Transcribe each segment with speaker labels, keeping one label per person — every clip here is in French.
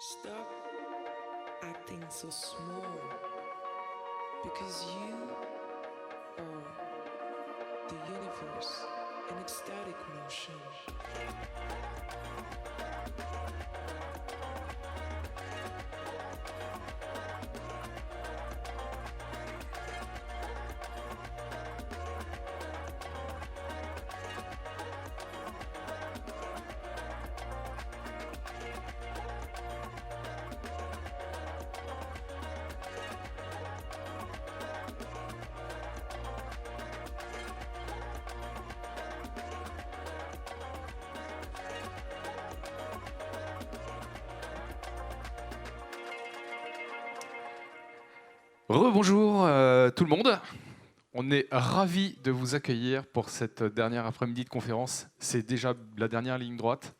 Speaker 1: Stop acting so small because you are the universe in ecstatic motion.
Speaker 2: Rebonjour tout le monde. On est ravis de vous accueillir pour cette dernière après-midi de conférence. C'est déjà la dernière ligne droite.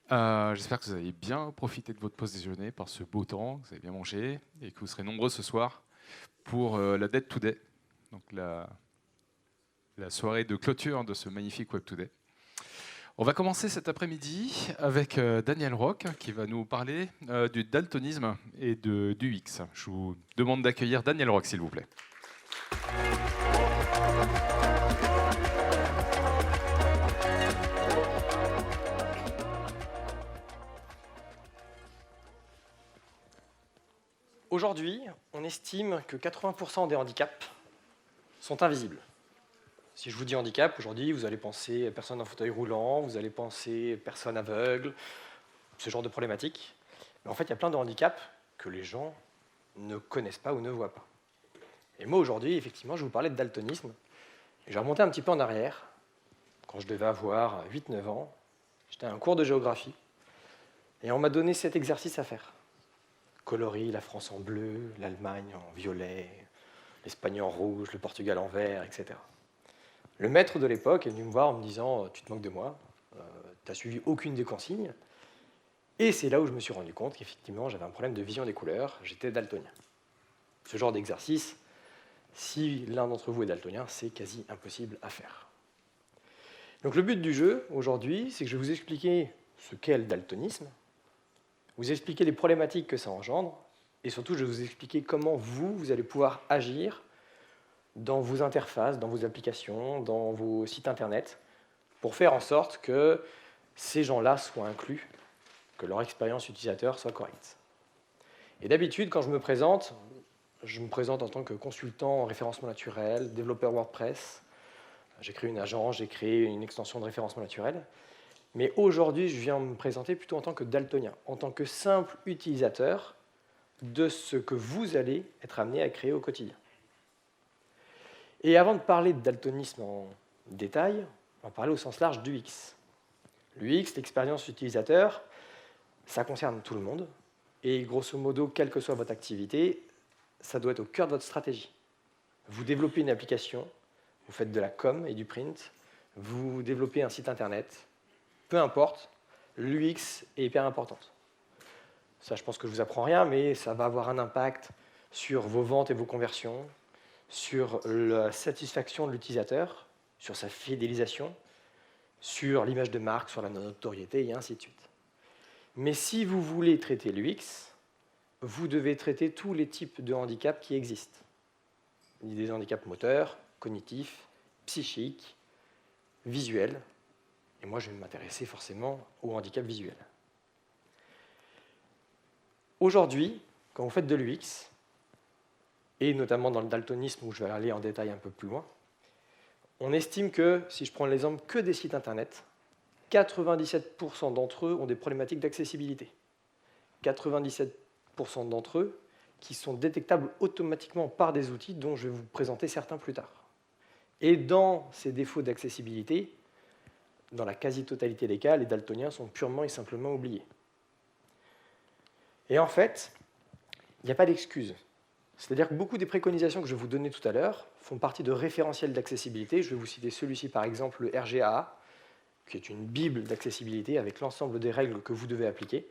Speaker 2: J'espère que vous avez bien profité de votre pause déjeuner par ce beau temps, que vous avez bien mangé et que vous serez nombreux ce soir pour la Dead Today, donc la soirée de clôture de ce magnifique Web Today. On va commencer cet après-midi avec Daniel Roch qui va nous parler du daltonisme et du UX. Je vous demande d'accueillir Daniel Roch, s'il vous plaît.
Speaker 3: Aujourd'hui, on estime que 80% des handicaps sont invisibles. Si je vous dis handicap, aujourd'hui, vous allez penser personne en fauteuil roulant, vous allez penser personne aveugle, ce genre de problématiques. Mais en fait, il y a plein de handicaps que les gens ne connaissent pas ou ne voient pas. Et moi, aujourd'hui, effectivement, je vais vous parler de daltonisme. Et je vais remonter un petit peu en arrière. Quand je devais avoir 8-9 ans, j'étais à un cours de géographie. Et on m'a donné cet exercice à faire. Coloris la France en bleu, l'Allemagne en violet, l'Espagne en rouge, le Portugal en vert, etc. Le maître de l'époque est venu me voir en me disant « Tu te moques de moi, tu n'as suivi aucune des consignes ». Et c'est là où je me suis rendu compte qu'effectivement, j'avais un problème de vision des couleurs, j'étais daltonien. Ce genre d'exercice, si l'un d'entre vous est daltonien, c'est quasi impossible à faire. Donc le but du jeu, aujourd'hui, c'est que je vais vous expliquer ce qu'est le daltonisme, vous expliquer les problématiques que ça engendre, et surtout, je vais vous expliquer comment vous allez pouvoir agir dans vos interfaces, dans vos applications, dans vos sites internet, pour faire en sorte que ces gens-là soient inclus, que leur expérience utilisateur soit correcte. Et d'habitude, quand je me présente en tant que consultant en référencement naturel, développeur WordPress, j'ai créé une agence, j'ai créé une extension de référencement naturel, mais aujourd'hui, je viens me présenter plutôt en tant que daltonien, en tant que simple utilisateur de ce que vous allez être amené à créer au quotidien. Et avant de parler de daltonisme en détail, on va parler au sens large du UX. L'UX, l'expérience utilisateur, ça concerne tout le monde. Et grosso modo, quelle que soit votre activité, ça doit être au cœur de votre stratégie. Vous développez une application, vous faites de la com et du print, vous développez un site internet, peu importe, l'UX est hyper importante. Ça, je pense que je ne vous apprends rien, mais ça va avoir un impact sur vos ventes et vos conversions, sur la satisfaction de l'utilisateur, sur sa fidélisation, sur l'image de marque, sur la notoriété, et ainsi de suite. Mais si vous voulez traiter l'UX, vous devez traiter tous les types de handicaps qui existent. Des handicaps moteurs, cognitifs, psychiques, visuels. Et moi, je vais m'intéresser forcément aux handicaps visuels. Aujourd'hui, quand vous faites de l'UX, et notamment dans le daltonisme où je vais aller en détail un peu plus loin, on estime que, si je prends l'exemple que des sites internet, 97% d'entre eux ont des problématiques d'accessibilité. 97% d'entre eux qui sont détectables automatiquement par des outils dont je vais vous présenter certains plus tard. Et dans ces défauts d'accessibilité, dans la quasi-totalité des cas, les daltoniens sont purement et simplement oubliés. Et en fait, il n'y a pas d'excuse. C'est-à-dire que beaucoup des préconisations que je vais vous donner tout à l'heure font partie de référentiels d'accessibilité. Je vais vous citer celui-ci, par exemple, le RGAA, qui est une bible d'accessibilité avec l'ensemble des règles que vous devez appliquer,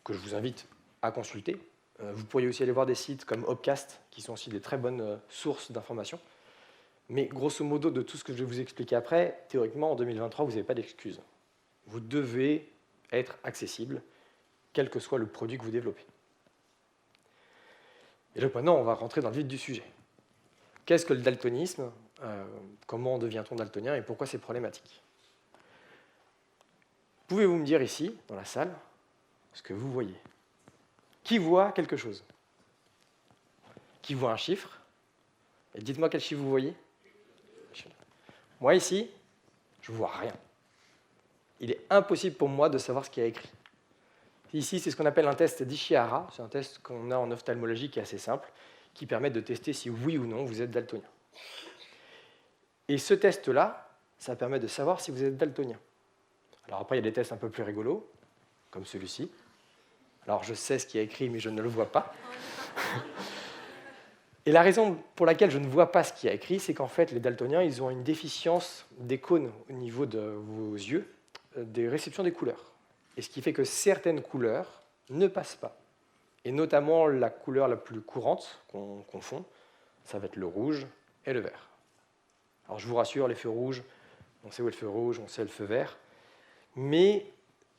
Speaker 3: que je vous invite à consulter. Vous pourriez aussi aller voir des sites comme Opcast, qui sont aussi des très bonnes sources d'informations. Mais grosso modo, de tout ce que je vais vous expliquer après, théoriquement, en 2023, vous n'avez pas d'excuse. Vous devez être accessible, quel que soit le produit que vous développez. Et donc maintenant, on va rentrer dans le vif du sujet. Qu'est-ce que le daltonisme? Comment devient-on daltonien et pourquoi c'est problématique? Pouvez-vous me dire ici, dans la salle, ce que vous voyez? Qui voit quelque chose? Qui voit un chiffre? Et dites-moi quel chiffre vous voyez? Moi ici, je ne vois rien. Il est impossible pour moi de savoir ce qu'il y a écrit. Ici, c'est ce qu'on appelle un test d'Ishihara. C'est un test qu'on a en ophtalmologie qui est assez simple, qui permet de tester si oui ou non vous êtes daltonien. Et ce test-là, ça permet de savoir si vous êtes daltonien. Alors après, il y a des tests un peu plus rigolos, comme celui-ci. Alors je sais ce qui est écrit, mais je ne le vois pas. Et la raison pour laquelle je ne vois pas ce qui est écrit, c'est qu'en fait, les daltoniens, ils ont une déficience des cônes au niveau de vos yeux, des réceptions des couleurs. Et ce qui fait que certaines couleurs ne passent pas. Et notamment la couleur la plus courante qu'on confond, ça va être le rouge et le vert. Alors je vous rassure, les feux rouges, on sait où est le feu rouge, on sait le feu vert, mais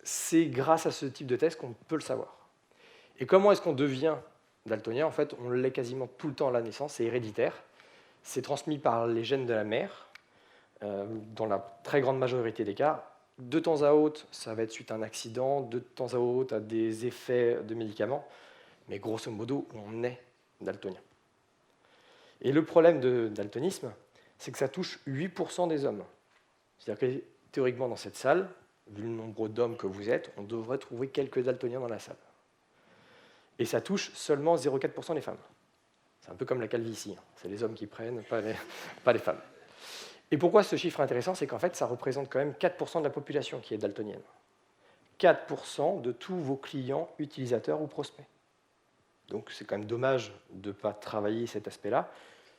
Speaker 3: c'est grâce à ce type de test qu'on peut le savoir. Et comment est-ce qu'on devient daltonien? En fait, on l'est quasiment tout le temps à la naissance, c'est héréditaire. C'est transmis par les gènes de la mère, dans la très grande majorité des cas. De temps à autre, ça va être suite à un accident, de temps à autre, à des effets de médicaments, mais grosso modo, on est daltonien. Et le problème de daltonisme, c'est que ça touche 8% des hommes. C'est-à-dire que théoriquement, dans cette salle, vu le nombre d'hommes que vous êtes, on devrait trouver quelques daltoniens dans la salle. Et ça touche seulement 0,4% des femmes. C'est un peu comme la calvitie, c'est les hommes qui prennent, pas les femmes. Et pourquoi ce chiffre est intéressant? C'est qu'en fait, ça représente quand même 4% de la population qui est daltonienne. 4% de tous vos clients, utilisateurs ou prospects. Donc c'est quand même dommage de ne pas travailler cet aspect-là.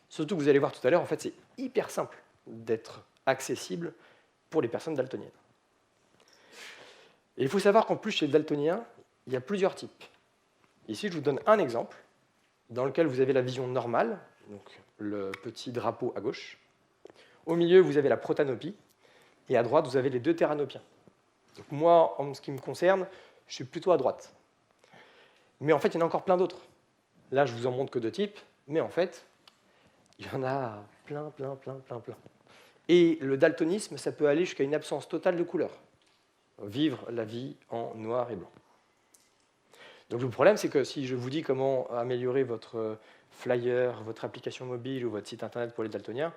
Speaker 3: Surtout que vous allez voir tout à l'heure, en fait, c'est hyper simple d'être accessible pour les personnes daltoniennes. Et il faut savoir qu'en plus, chez les daltoniens, il y a plusieurs types. Ici, je vous donne un exemple dans lequel vous avez la vision normale, donc le petit drapeau à gauche. Au milieu, vous avez la protanopie, et à droite, vous avez les deux teranopiens. Donc moi, en ce qui me concerne, je suis plutôt à droite. Mais en fait, il y en a encore plein d'autres. Là, je vous en montre que deux types, mais en fait, il y en a plein. Et le daltonisme, ça peut aller jusqu'à une absence totale de couleur. Vivre la vie en noir et blanc. Donc le problème, c'est que si je vous dis comment améliorer votre flyer, votre application mobile ou votre site internet pour les daltoniens,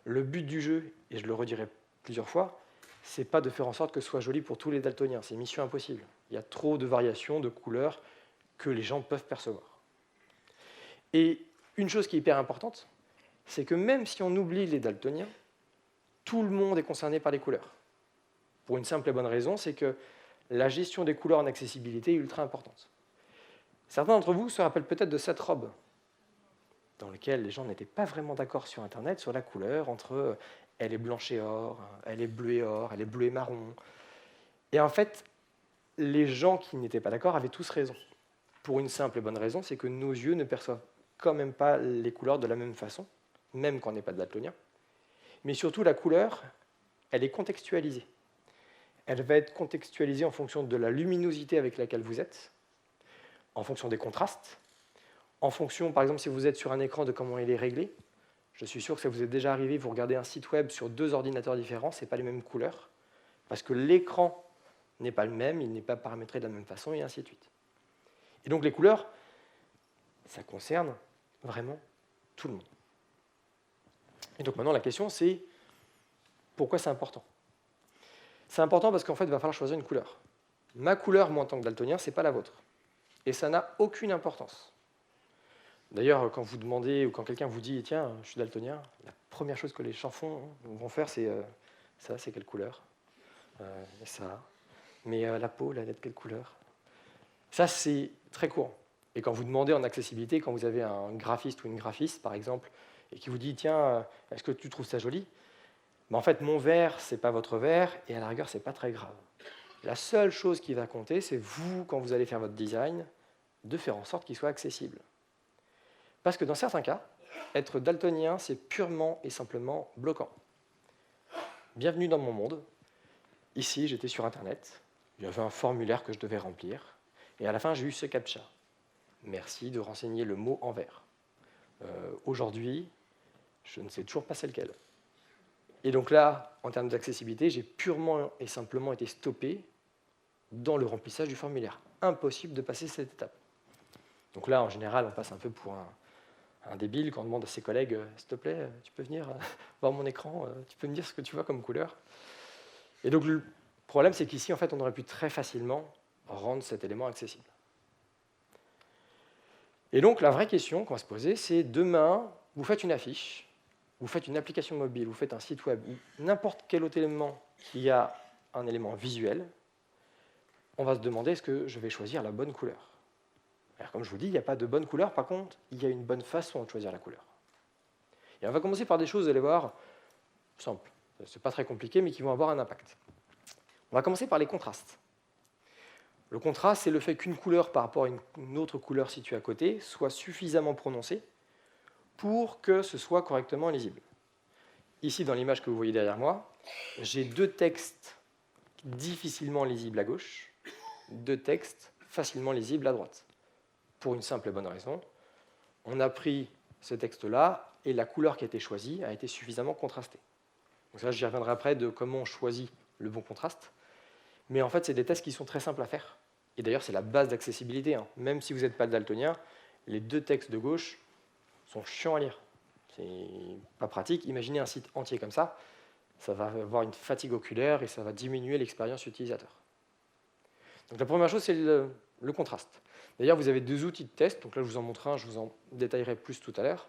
Speaker 3: le but du jeu, et je le redirai plusieurs fois, c'est pas de faire en sorte que ce soit joli pour tous les daltoniens. C'est mission impossible. Il y a trop de variations de couleurs que les gens peuvent percevoir. Et une chose qui est hyper importante, c'est que même si on oublie les daltoniens, tout le monde est concerné par les couleurs. Pour une simple et bonne raison, c'est que la gestion des couleurs en accessibilité est ultra importante. Certains d'entre vous se rappellent peut-être de cette robe, dans laquelle les gens n'étaient pas vraiment d'accord sur Internet, sur la couleur, entre elle est blanche et or, elle est bleue et or, elle est bleue et marron. Et en fait, les gens qui n'étaient pas d'accord avaient tous raison. Pour une simple et bonne raison, c'est que nos yeux ne perçoivent quand même pas les couleurs de la même façon, même quand on n'est pas daltonien. Mais surtout, la couleur, elle est contextualisée. Elle va être contextualisée en fonction de la luminosité avec laquelle vous êtes, en fonction des contrastes, en fonction, par exemple, si vous êtes sur un écran, de comment il est réglé. Je suis sûr que ça vous est déjà arrivé, vous regardez un site web sur deux ordinateurs différents, ce n'est pas les mêmes couleurs, parce que l'écran n'est pas le même, il n'est pas paramétré de la même façon, et ainsi de suite. Et donc les couleurs, ça concerne vraiment tout le monde. Et donc maintenant, la question, c'est pourquoi c'est important? C'est important parce qu'en fait, il va falloir choisir une couleur. Ma couleur, moi, en tant que daltonien, ce n'est pas la vôtre. Et ça n'a aucune importance. D'ailleurs, quand vous demandez ou quand quelqu'un vous dit « Tiens, je suis daltonien », la première chose que les gens vont faire, c'est « Ça, c'est quelle couleur ?» Ça. Mais la peau, elle est de quelle couleur? Ça, c'est très courant. Et quand vous demandez en accessibilité, quand vous avez un graphiste ou une graphiste, par exemple, et qui vous dit « Tiens, est-ce que tu trouves ça joli ?» En fait, mon vert, ce n'est pas votre vert, et à la rigueur, ce n'est pas très grave. La seule chose qui va compter, c'est vous, quand vous allez faire votre design, de faire en sorte qu'il soit accessible. Parce que dans certains cas, être daltonien, c'est purement et simplement bloquant. Bienvenue dans mon monde. Ici, j'étais sur Internet. Il y avait un formulaire que je devais remplir. Et à la fin, j'ai eu ce captcha. Merci de renseigner le mot en vert. Aujourd'hui, je ne sais toujours pas c'est lequel. Et donc là, en termes d'accessibilité, j'ai purement et simplement été stoppé dans le remplissage du formulaire. Impossible de passer cette étape. Donc là, en général, on passe un peu pour un débile quand on demande à ses collègues « S'il te plaît, tu peux venir voir mon écran, tu peux me dire ce que tu vois comme couleur ?» Et donc le problème, c'est qu'ici, en fait, on aurait pu très facilement rendre cet élément accessible. Et donc la vraie question qu'on va se poser, c'est demain, vous faites une affiche, vous faites une application mobile, vous faites un site web, n'importe quel autre élément qui a un élément visuel, on va se demander est-ce que je vais choisir la bonne couleur. Alors, comme je vous dis, il n'y a pas de bonne couleur, par contre, il y a une bonne façon de choisir la couleur. Et on va commencer par des choses, vous allez voir, simples, c'est pas très compliqué, mais qui vont avoir un impact. On va commencer par les contrastes. Le contraste, c'est le fait qu'une couleur par rapport à une autre couleur située à côté soit suffisamment prononcée pour que ce soit correctement lisible. Ici, dans l'image que vous voyez derrière moi, j'ai deux textes difficilement lisibles à gauche, deux textes facilement lisibles à droite. Pour une simple et bonne raison, on a pris ce texte-là et la couleur qui a été choisie a été suffisamment contrastée. Donc ça, j'y reviendrai après de comment on choisit le bon contraste. Mais en fait, c'est des tests qui sont très simples à faire. Et d'ailleurs, c'est la base d'accessibilité. Même si vous n'êtes pas daltonien, les deux textes de gauche sont chiants à lire. C'est pas pratique. Imaginez un site entier comme ça va avoir une fatigue oculaire et ça va diminuer l'expérience utilisateur. Donc la première chose, c'est le contraste. D'ailleurs, vous avez deux outils de test. Donc là, je vous en montre un, je vous en détaillerai plus tout à l'heure.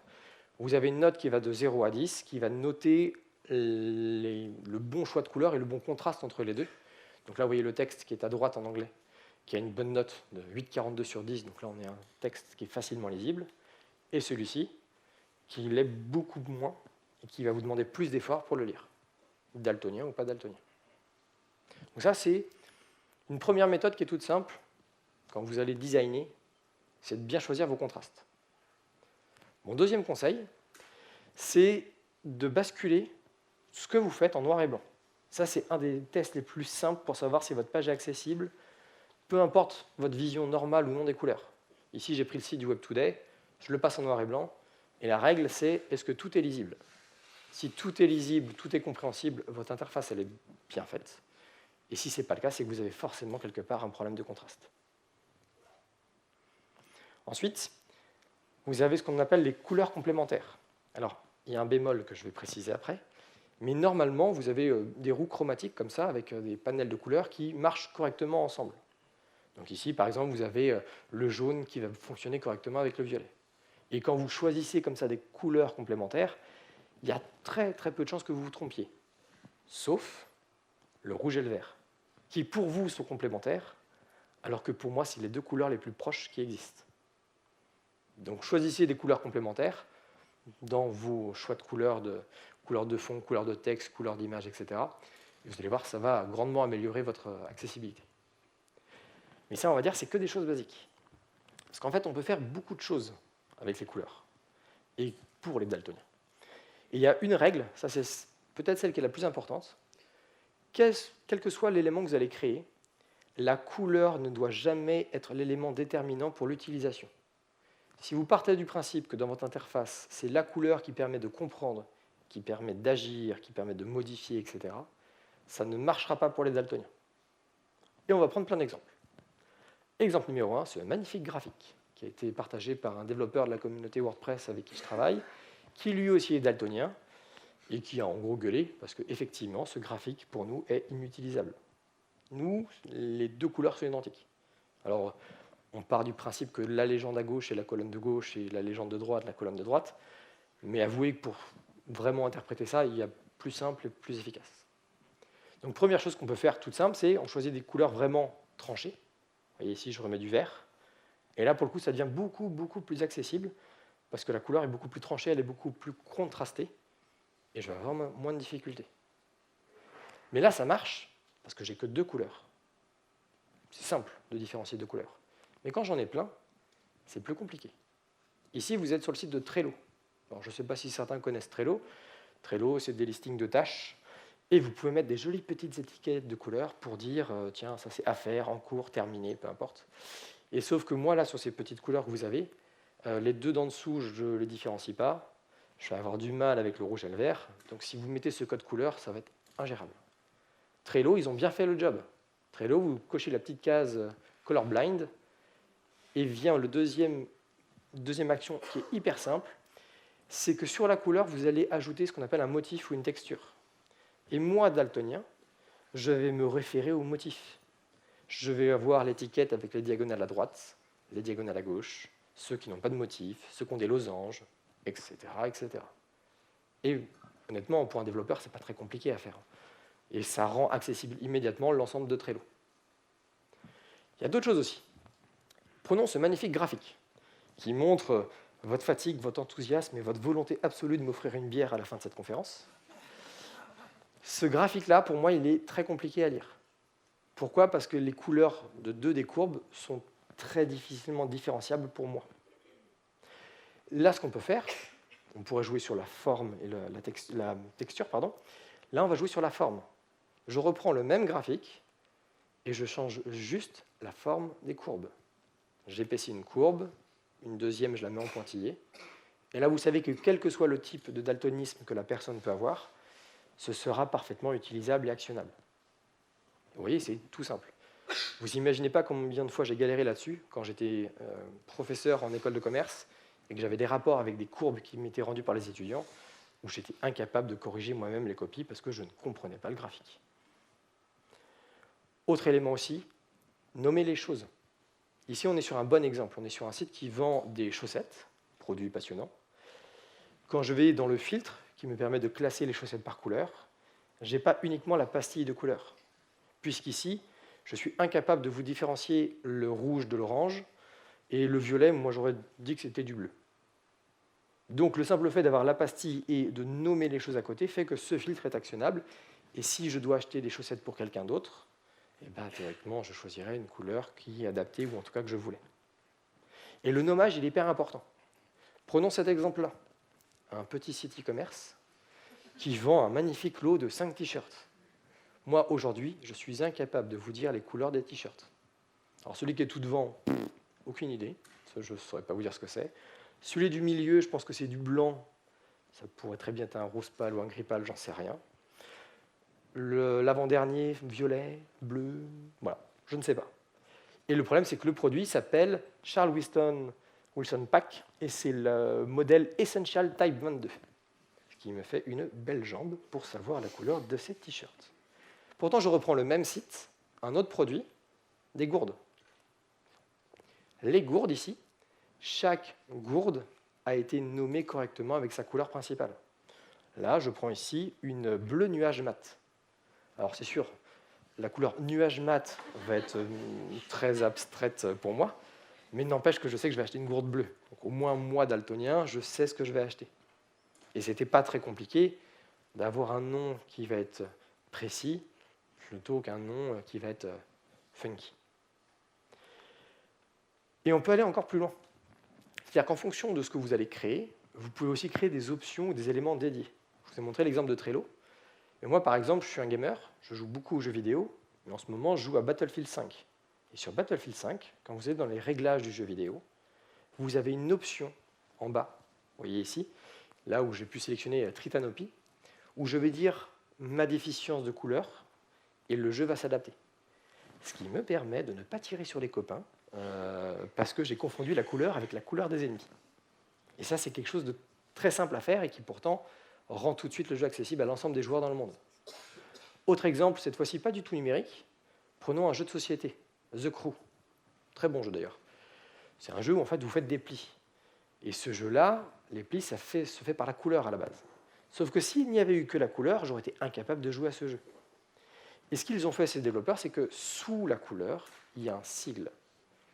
Speaker 3: Vous avez une note qui va de 0 à 10, qui va noter le bon choix de couleur et le bon contraste entre les deux. Donc là, vous voyez le texte qui est à droite en anglais, qui a une bonne note de 8,42 sur 10. Donc là, on est un texte qui est facilement lisible. Et celui-ci, qui l'est beaucoup moins et qui va vous demander plus d'efforts pour le lire. Daltonien ou pas daltonien. Donc ça, c'est une première méthode qui est toute simple quand vous allez designer, c'est de bien choisir vos contrastes. Mon deuxième conseil, c'est de basculer ce que vous faites en noir et blanc. Ça, c'est un des tests les plus simples pour savoir si votre page est accessible, peu importe votre vision normale ou non des couleurs. Ici, j'ai pris le site du Web Today, je le passe en noir et blanc, et la règle, c'est est-ce que tout est lisible? Si tout est lisible, tout est compréhensible, votre interface, elle est bien faite. Et si ce n'est pas le cas, c'est que vous avez forcément quelque part un problème de contraste. Ensuite, vous avez ce qu'on appelle les couleurs complémentaires. Alors, il y a un bémol que je vais préciser après, mais normalement, vous avez des roues chromatiques comme ça, avec des panels de couleurs qui marchent correctement ensemble. Donc ici, par exemple, vous avez le jaune qui va fonctionner correctement avec le violet. Et quand vous choisissez comme ça des couleurs complémentaires, il y a très très peu de chances que vous vous trompiez, sauf le rouge et le vert, qui pour vous sont complémentaires, alors que pour moi, c'est les deux couleurs les plus proches qui existent. Donc choisissez des couleurs complémentaires dans vos choix de couleurs de fond, couleurs de texte, couleurs d'image, etc. Et vous allez voir, ça va grandement améliorer votre accessibilité. Mais ça, on va dire, c'est que des choses basiques. Parce qu'en fait, on peut faire beaucoup de choses avec les couleurs, et pour les daltoniens. Et il y a une règle, ça c'est peut-être celle qui est la plus importante. Quel que soit l'élément que vous allez créer, la couleur ne doit jamais être l'élément déterminant pour l'utilisation. Si vous partez du principe que dans votre interface, c'est la couleur qui permet de comprendre, qui permet d'agir, qui permet de modifier, etc., ça ne marchera pas pour les daltoniens. Et on va prendre plein d'exemples. Exemple numéro 1, c'est un magnifique graphique qui a été partagé par un développeur de la communauté WordPress avec qui je travaille, qui lui aussi est daltonien, et qui a en gros gueulé, parce qu'effectivement, ce graphique, pour nous, est inutilisable. Nous, les deux couleurs sont identiques. Alors, on part du principe que la légende à gauche est la colonne de gauche et la légende de droite la colonne de droite, mais avouez que pour vraiment interpréter ça, il y a plus simple et plus efficace. Donc, première chose qu'on peut faire toute simple, c'est on choisit des couleurs vraiment tranchées. Vous voyez ici, je remets du vert. Et là, pour le coup, ça devient beaucoup, beaucoup plus accessible, parce que la couleur est beaucoup plus tranchée, elle est beaucoup plus contrastée, et je vais avoir moins de difficultés. Mais là, ça marche, parce que j'ai que deux couleurs. C'est simple de différencier deux couleurs. Mais quand j'en ai plein, c'est plus compliqué. Ici, vous êtes sur le site de Trello. Alors, je ne sais pas si certains connaissent Trello. Trello, c'est des listings de tâches. Et vous pouvez mettre des jolies petites étiquettes de couleurs pour dire, tiens, ça c'est à faire, en cours, terminé, peu importe. Et sauf que moi, là, sur ces petites couleurs que vous avez, les deux d'en dessous, je ne les différencie pas. Je vais avoir du mal avec le rouge et le vert. Donc si vous mettez ce code couleur, ça va être ingérable. Trello, ils ont bien fait le job. Trello, vous cochez la petite case colorblind et vient le deuxième action qui est hyper simple, c'est que sur la couleur, vous allez ajouter ce qu'on appelle un motif ou une texture. Et moi, daltonien, je vais me référer au motif. Je vais avoir l'étiquette avec les diagonales à droite, les diagonales à gauche, ceux qui n'ont pas de motif, ceux qui ont des losanges, etc., etc. Et honnêtement, pour un développeur, ce n'est pas très compliqué à faire. Et ça rend accessible immédiatement l'ensemble de Trello. Il y a d'autres choses aussi. Prenons ce magnifique graphique qui montre votre fatigue, votre enthousiasme et votre volonté absolue de m'offrir une bière à la fin de cette conférence. Ce graphique-là, pour moi, il est très compliqué à lire. Pourquoi ? Parce que les couleurs de deux des courbes sont très difficilement différenciables pour moi. Là, ce qu'on peut faire, on pourrait jouer sur la forme et la texture, pardon. Là, on va jouer sur la forme. Je reprends le même graphique et je change juste la forme des courbes. J'épaissis une courbe, une deuxième, je la mets en pointillé. Et là, vous savez que quel que soit le type de daltonisme que la personne peut avoir, ce sera parfaitement utilisable et actionnable. Vous voyez, c'est tout simple. Vous n'imaginez pas combien de fois j'ai galéré là-dessus quand j'étais professeur en école de commerce et que j'avais des rapports avec des courbes qui m'étaient rendues par les étudiants où j'étais incapable de corriger moi-même les copies parce que je ne comprenais pas le graphique. Autre élément aussi, nommer les choses. Ici, on est sur un bon exemple. On est sur un site qui vend des chaussettes, produit passionnant. Quand je vais dans le filtre, qui me permet de classer les chaussettes par couleur, je n'ai pas uniquement la pastille de couleur. Puisqu'ici, je suis incapable de vous différencier le rouge de l'orange, et le violet, moi j'aurais dit que c'était du bleu. Donc le simple fait d'avoir la pastille et de nommer les choses à côté fait que ce filtre est actionnable, et si je dois acheter des chaussettes pour quelqu'un d'autre, eh ben, théoriquement, je choisirais une couleur qui est adaptée, ou en tout cas que je voulais. Et le nommage, il est hyper important. Prenons cet exemple-là. Un petit site e-commerce qui vend un magnifique lot de 5 t-shirts. Moi, aujourd'hui, je suis incapable de vous dire les couleurs des t-shirts. Alors, celui qui est tout devant, aucune idée. Ça, je ne saurais pas vous dire ce que c'est. Celui du milieu, je pense que c'est du blanc. Ça pourrait très bien être un rose pâle ou un gris pâle, j'en sais rien. L'avant-dernier, violet, bleu, voilà, je ne sais pas. Et le problème, c'est que le produit s'appelle Charles Wilson Pack, et c'est le modèle Essential Type 22, ce qui me fait une belle jambe pour savoir la couleur de ces t-shirts. Pourtant, je reprends le même site, un autre produit, des gourdes. Les gourdes ici, chaque gourde a été nommée correctement avec sa couleur principale. Là, je prends ici une bleue nuage mat. Alors c'est sûr, la couleur nuage mat va être très abstraite pour moi, mais n'empêche que je sais que je vais acheter une gourde bleue. Donc au moins moi, daltonien, je sais ce que je vais acheter. Et ce n'était pas très compliqué d'avoir un nom qui va être précis plutôt qu'un nom qui va être funky. Et on peut aller encore plus loin. C'est-à-dire qu'en fonction de ce que vous allez créer, vous pouvez aussi créer des options ou des éléments dédiés. Je vous ai montré l'exemple de Trello. Et moi, par exemple, je suis un gamer, je joue beaucoup aux jeux vidéo, mais en ce moment, je joue à Battlefield 5. Et sur Battlefield 5, quand vous êtes dans les réglages du jeu vidéo, vous avez une option en bas, vous voyez ici, là où j'ai pu sélectionner Tritanopy, où je vais dire ma déficience de couleur, et le jeu va s'adapter. Ce qui me permet de ne pas tirer sur les copains, parce que j'ai confondu la couleur avec la couleur des ennemis. Et ça, c'est quelque chose de très simple à faire, et qui pourtant rend tout de suite le jeu accessible à l'ensemble des joueurs dans le monde. Autre exemple, cette fois-ci pas du tout numérique, prenons un jeu de société, The Crew. Très bon jeu d'ailleurs. C'est un jeu où en fait vous faites des plis. Et ce jeu-là, les plis, se fait par la couleur à la base. Sauf que s'il n'y avait eu que la couleur, j'aurais été incapable de jouer à ce jeu. Et ce qu'ils ont fait, ces développeurs, c'est que sous la couleur, il y a un sigle.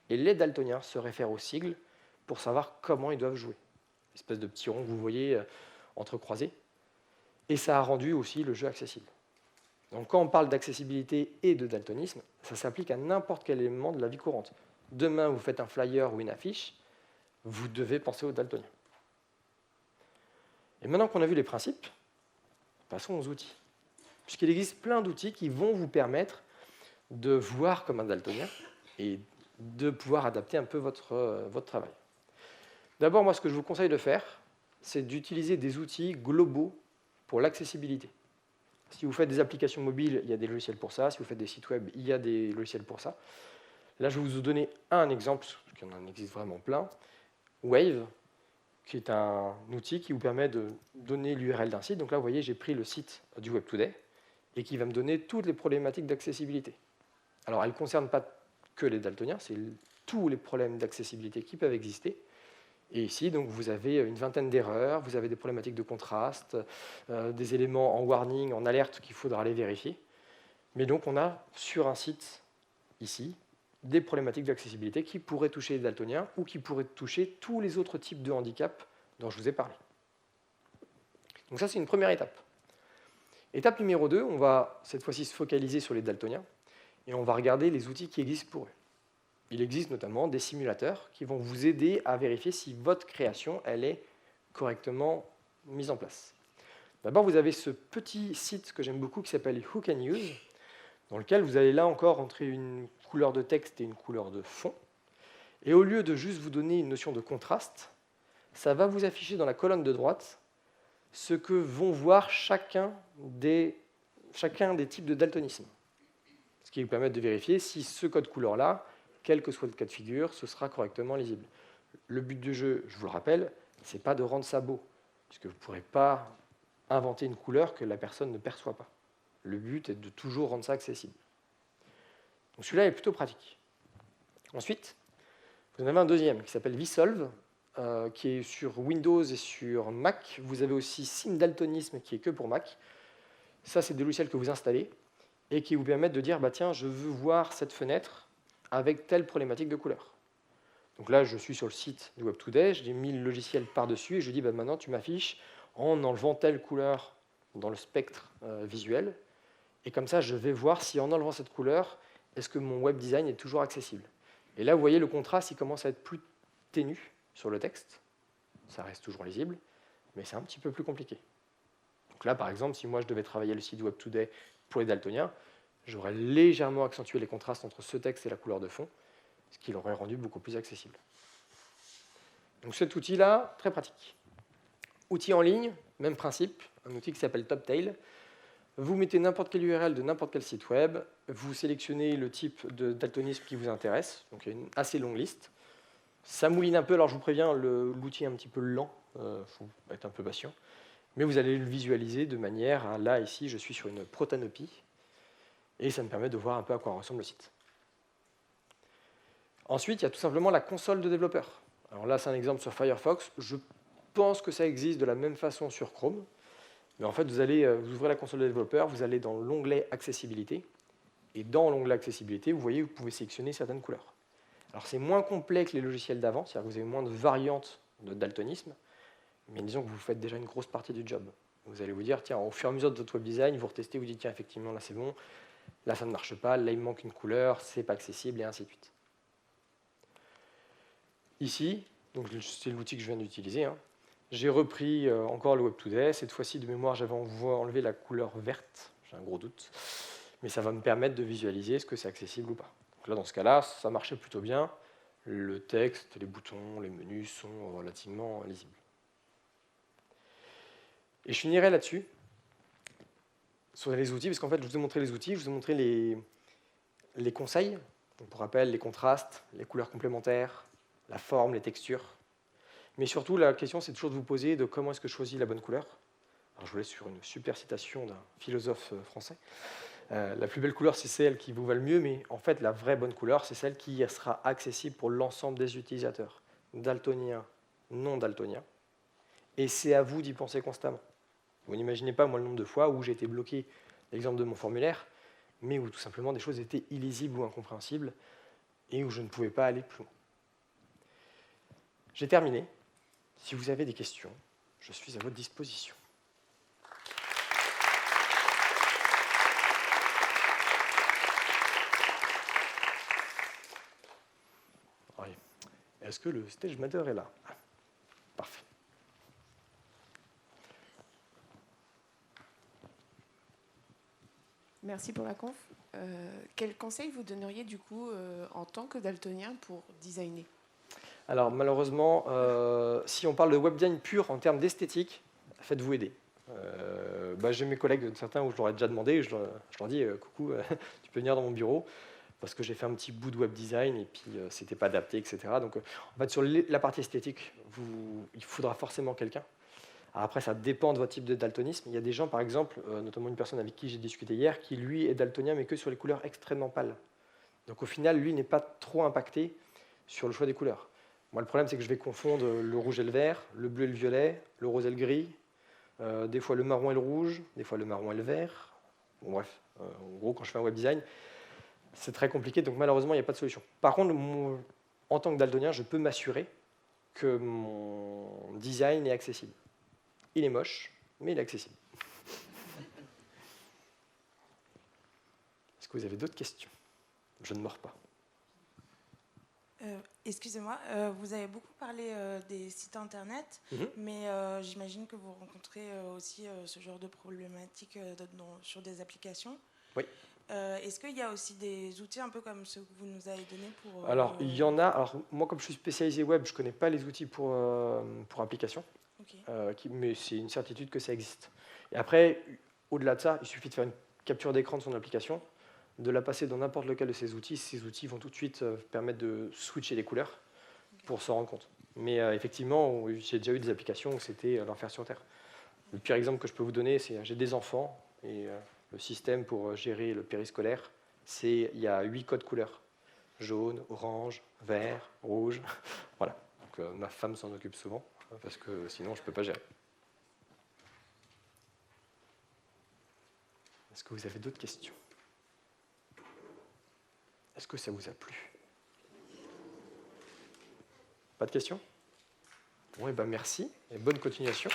Speaker 3: Et les daltoniens se réfèrent au sigle pour savoir comment ils doivent jouer. Une espèce de petit rond que vous voyez entrecroisé. Et ça a rendu aussi le jeu accessible. Donc quand on parle d'accessibilité et de daltonisme, ça s'applique à n'importe quel élément de la vie courante. Demain, vous faites un flyer ou une affiche, vous devez penser aux daltoniens. Et maintenant qu'on a vu les principes, passons aux outils. Puisqu'il existe plein d'outils qui vont vous permettre de voir comme un daltonien et de pouvoir adapter un peu votre travail. D'abord, moi, ce que je vous conseille de faire, c'est d'utiliser des outils globaux pour l'accessibilité. Si vous faites des applications mobiles, il y a des logiciels pour ça. Si vous faites des sites web, il y a des logiciels pour ça. Là, je vais vous donner un exemple, parce qu'il en existe vraiment plein. Wave, qui est un outil qui vous permet de donner l'URL d'un site. Donc là, vous voyez, j'ai pris le site du Web Today et qui va me donner toutes les problématiques d'accessibilité. Alors, elles ne concernent pas que les daltoniens, c'est tous les problèmes d'accessibilité qui peuvent exister. Et ici, donc, vous avez une vingtaine d'erreurs, vous avez des problématiques de contraste, des éléments en warning, en alerte qu'il faudra aller vérifier. Mais donc, on a sur un site, ici, des problématiques d'accessibilité qui pourraient toucher les daltoniens ou qui pourraient toucher tous les autres types de handicaps dont je vous ai parlé. Donc ça, c'est une première étape. Étape numéro 2, on va cette fois-ci se focaliser sur les daltoniens et on va regarder les outils qui existent pour eux. Il existe notamment des simulateurs qui vont vous aider à vérifier si votre création elle est correctement mise en place. D'abord, vous avez ce petit site que j'aime beaucoup qui s'appelle Who Can Use, dans lequel vous allez là encore entrer une couleur de texte et une couleur de fond. Et au lieu de juste vous donner une notion de contraste, ça va vous afficher dans la colonne de droite ce que vont voir chacun des types de daltonisme. Ce qui vous permet de vérifier si ce code couleur-là, quel que soit le cas de figure, ce sera correctement lisible. Le but du jeu, je vous le rappelle, ce n'est pas de rendre ça beau, puisque vous ne pourrez pas inventer une couleur que la personne ne perçoit pas. Le but est de toujours rendre ça accessible. Donc celui-là est plutôt pratique. Ensuite, vous en avez un deuxième qui s'appelle Vsolve, qui est sur Windows et sur Mac. Vous avez aussi SimDaltonisme qui est que pour Mac. Ça, c'est des logiciels que vous installez et qui vous permettent de dire bah, tiens, je veux voir cette fenêtre avec telle problématique de couleur. Donc là, je suis sur le site du Web Today, j'ai mis le logiciel par-dessus et je dis bah, maintenant, tu m'affiches en enlevant telle couleur dans le spectre visuel. Et comme ça, je vais voir si en enlevant cette couleur, est-ce que mon web design est toujours accessible. Et là, vous voyez, le contraste, il commence à être plus ténu sur le texte. Ça reste toujours lisible, mais c'est un petit peu plus compliqué. Donc là, par exemple, si moi, je devais travailler le site du Web Today pour les daltoniens, j'aurais légèrement accentué les contrastes entre ce texte et la couleur de fond, ce qui l'aurait rendu beaucoup plus accessible. Donc cet outil-là, très pratique. Outil en ligne, même principe, un outil qui s'appelle TopTail. Vous mettez n'importe quelle URL de n'importe quel site web, vous sélectionnez le type de daltonisme qui vous intéresse, donc il y a une assez longue liste. Ça mouline un peu, alors je vous préviens, l'outil est un petit peu lent, faut être un peu patient, mais vous allez le visualiser de manière à, là, ici, je suis sur une protanopie, et ça me permet de voir un peu à quoi ressemble le site. Ensuite, il y a tout simplement la console de développeur. Alors là, c'est un exemple sur Firefox. Je pense que ça existe de la même façon sur Chrome. Mais en fait, vous ouvrez la console de développeur, vous allez dans l'onglet Accessibilité. Et dans l'onglet Accessibilité, vous voyez, vous pouvez sélectionner certaines couleurs. Alors c'est moins complet que les logiciels d'avant, c'est-à-dire que vous avez moins de variantes de daltonisme. Mais disons que vous faites déjà une grosse partie du job. Vous allez vous dire, tiens, au fur et à mesure de votre web design, vous retestez, vous dites, tiens, effectivement, là c'est bon, là ça ne marche pas, là il me manque une couleur, c'est pas accessible, et ainsi de suite. Ici, c'est l'outil que je viens d'utiliser, hein. J'ai repris encore le Web Today. Cette fois-ci, de mémoire, j'avais enlevé la couleur verte. J'ai un gros doute. Mais ça va me permettre de visualiser est-ce que c'est accessible ou pas. Donc là, dans ce cas-là, ça marchait plutôt bien. Le texte, les boutons, les menus sont relativement lisibles. Et je finirai là-dessus, sur les outils, parce qu'en fait, je vous ai montré les outils, je vous ai montré les conseils. Donc, pour rappel, les contrastes, les couleurs complémentaires, la forme, les textures. Mais surtout, la question, c'est toujours de vous poser de comment est-ce que je choisis la bonne couleur. Alors, je vous laisse sur une super citation d'un philosophe français. La plus belle couleur, c'est celle qui vous va le mieux, mais en fait, la vraie bonne couleur, c'est celle qui sera accessible pour l'ensemble des utilisateurs, daltoniens, non daltoniens. Et c'est à vous d'y penser constamment. Vous n'imaginez pas, moi, le nombre de fois où j'ai été bloqué, l'exemple de mon formulaire, mais où tout simplement des choses étaient illisibles ou incompréhensibles, et où je ne pouvais pas aller plus loin. J'ai terminé. Si vous avez des questions, je suis à votre disposition. Oui. Est-ce que le stage manager est là? Parfait.
Speaker 1: Merci pour la conf. Quel conseil vous donneriez du coup en tant que daltonien pour designer?
Speaker 3: Alors malheureusement, si on parle de web design pur en termes d'esthétique, faites-vous aider. J'ai mes collègues, certains où je leur ai déjà demandé, je leur dis coucou, tu peux venir dans mon bureau parce que j'ai fait un petit bout de web design et puis c'était pas adapté, etc. Donc en fait sur la partie esthétique, il faudra forcément quelqu'un. Alors après, ça dépend de votre type de daltonisme. Il y a des gens, par exemple, notamment une personne avec qui j'ai discuté hier, qui lui est daltonien mais que sur les couleurs extrêmement pâles. Donc au final, lui n'est pas trop impacté sur le choix des couleurs. Moi, le problème, c'est que je vais confondre le rouge et le vert, le bleu et le violet, le rose et le gris, des fois le marron et le rouge, des fois le marron et le vert. Bon, bref, en gros, quand je fais un web design, c'est très compliqué, donc malheureusement, il n'y a pas de solution. Par contre, en tant que daltonien, je peux m'assurer que mon design est accessible. Il est moche, mais il est accessible. Est-ce que vous avez d'autres questions? Je ne mords pas.
Speaker 4: Excusez-moi, vous avez beaucoup parlé des sites internet, mais j'imagine que vous rencontrez aussi ce genre de problématiques sur des applications.
Speaker 3: Oui.
Speaker 4: Est-ce qu'il y a aussi des outils un peu comme ceux que vous nous avez donnés pour...
Speaker 3: Alors, il y en a. Alors, moi, comme je suis spécialisé web, je ne connais pas les outils pour application,
Speaker 4: Okay.
Speaker 3: mais c'est une certitude que ça existe. Et après, au-delà de ça, il suffit de faire une capture d'écran de son application, de la passer dans n'importe lequel de ces outils vont tout de suite permettre de switcher les couleurs pour s'en rendre compte. Mais effectivement, j'ai déjà eu des applications où c'était l'enfer sur Terre. Le pire exemple que je peux vous donner, c'est j'ai des enfants et le système pour gérer le périscolaire, il y a 8 codes couleurs. Jaune, orange, vert, rouge. Voilà. Donc, ma femme s'en occupe souvent parce que sinon je ne peux pas gérer. Est-ce que vous avez d'autres questions? Est-ce que ça vous a plu? Pas de questions? Bon, et ben merci et bonne continuation.